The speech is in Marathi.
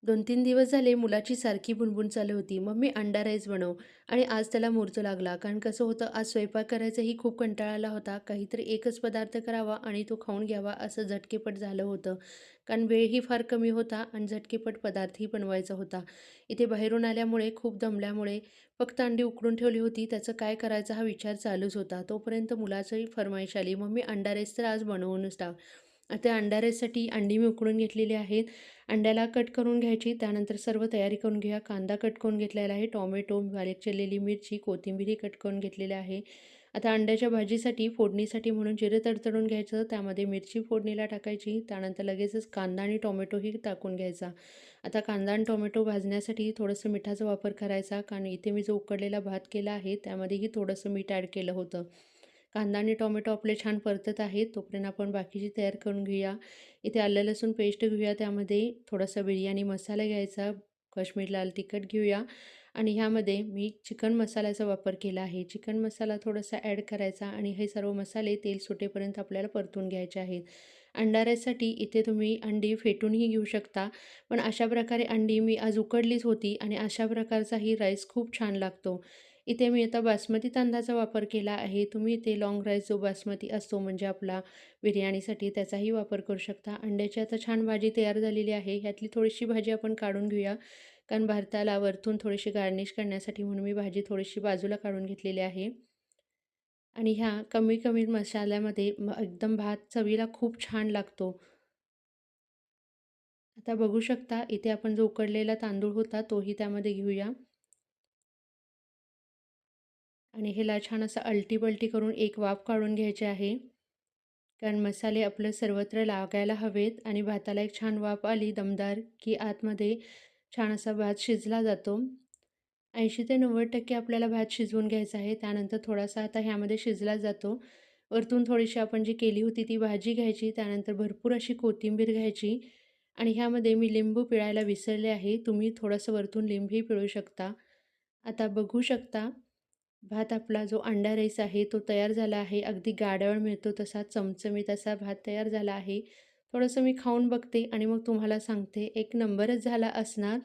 2-3 दिवस झाले मुलाची सारखी बुणबुण चालू होती, "मम्मी अंडा राईस बनव." आणि आज त्याला मुहूर्त लागला. कारण कसं होतं, आज स्वयंपाक करायचाही खूप कंटाळा आला होता. काहीतरी एकच पदार्थ करावा आणि तो खाऊन घ्यावा असं झटकेपट झालं होतं. कारण वेळही फार कमी होता आणि झटकेपट पदार्थही बनवायचा होता. इथे बाहेरून आल्यामुळे खूप दमल्यामुळे फक्त अंडी उकडून ठेवली होती. त्याचं काय करायचं हा विचार चालूच होता. तोपर्यंत मुलाचंही फर्माईश आली, "मम्मी अंडा राईस तर आज बनवूनच टाक." आता अंडा राईससाठी अंडी मी उकडून घेतलेली आहेत. अंड्याला कट करून घ्यायची. त्यानंतर सर्व तयारी करून घ्या. कांदा कट करून घेतलेला आहे. टोमॅटो, बारीक चिरलेली मिरची, कोथिंबीरही कट करून घेतलेली आहे. आता अंड्याच्या भाजीसाठी फोडणीसाठी म्हणून जिरे तडतडून घ्यायचं. त्यामध्ये मिरची फोडणीला टाकायची. त्यानंतर लगेचच कांदा आणि टोमॅटोही टाकून घ्यायचा. आता कांदा आणि टोमॅटो भाजण्यासाठी थोडंसं मिठाचा वापर करायचा. कारण इथे मी जो उकडलेला भात केला आहे, त्यामध्येही थोडंसं मीठ ॲड केलं होतं. कांदा आणि टोमॅटो आपले छान परतत आहेत. तोपर्यंत आपण बाकीची तयार करून घेऊया. इथे आलं लसूण पेस्ट घेऊया. त्यामध्ये थोडासा बिर्याणी मसाला घ्यायचा, काश्मीरी लाल तिखट घेऊया आणि ह्यामध्ये मी चिकन मसाल्याचा वापर केला आहे. चिकन मसाला थोडासा ॲड करायचा आणि हे सर्व मसाले तेल सुटेपर्यंत आपल्याला परतून घ्यायचे आहेत. अंडा राईससाठी इथे तुम्ही अंडी फेटूनही घेऊ शकता. पण अशा प्रकारे अंडी मी आज उकडलीच होती आणि अशा प्रकारचाही राईस खूप छान लागतो. इथे मी आता बासमती तांदळाचा वापर केला आहे. तुम्ही इथे लाँग राईस जो बासमती असतो म्हणजे आपला बिर्याणीसाठी त्याचाही वापर करू शकता. अंड्याची आता छान भाजी तयार झालेली आहे. ह्यातली थोडीशी भाजी आपण काढून घेऊया. कारण भारताला वरतून थोडीशी गार्निश करण्यासाठी म्हणून मी भाजी थोडीशी बाजूला काढून घेतलेली आहे. आणि ह्या कमी मसाल्यामध्ये एकदम भात चवीला खूप छान लागतो. आता बघू शकता इथे आपण जो उकडलेला तांदूळ होता तोही त्यामध्ये घेऊया. आणि ह्याला छान असं अलटी-पलटी करून एक वाफ काढून घ्यायची आहे. कारण मसाले आपलं सर्वत्र लागायला हवेत आणि भाताला एक छान वाफ आली दमदार, की आतमध्ये छान असा भात शिजला जातो. 80 ते 90% आपल्याला भात शिजवून घ्यायचा आहे. त्यानंतर थोडासा आता ह्यामध्ये शिजला जातो. वरतून थोडीशी आपण जी केली होती ती भाजी घ्यायची. त्यानंतर भरपूर अशी कोथिंबीर घ्यायची आणि ह्यामध्ये मी लिंबू पिळायला विसरले आहे. तुम्ही थोडंसं वरतून लिंबूही पिळू शकता. आता बघू शकता भात आपला जो अंडा राईस आहे तो तयार झाला आहे. अगदी गाड्यावर मिळतो तसा चमचमीत असा भात तयार झाला आहे. थोडंसं मी खाऊन बघते आणि मग तुम्हाला सांगते. एक नंबरच झाला असणार.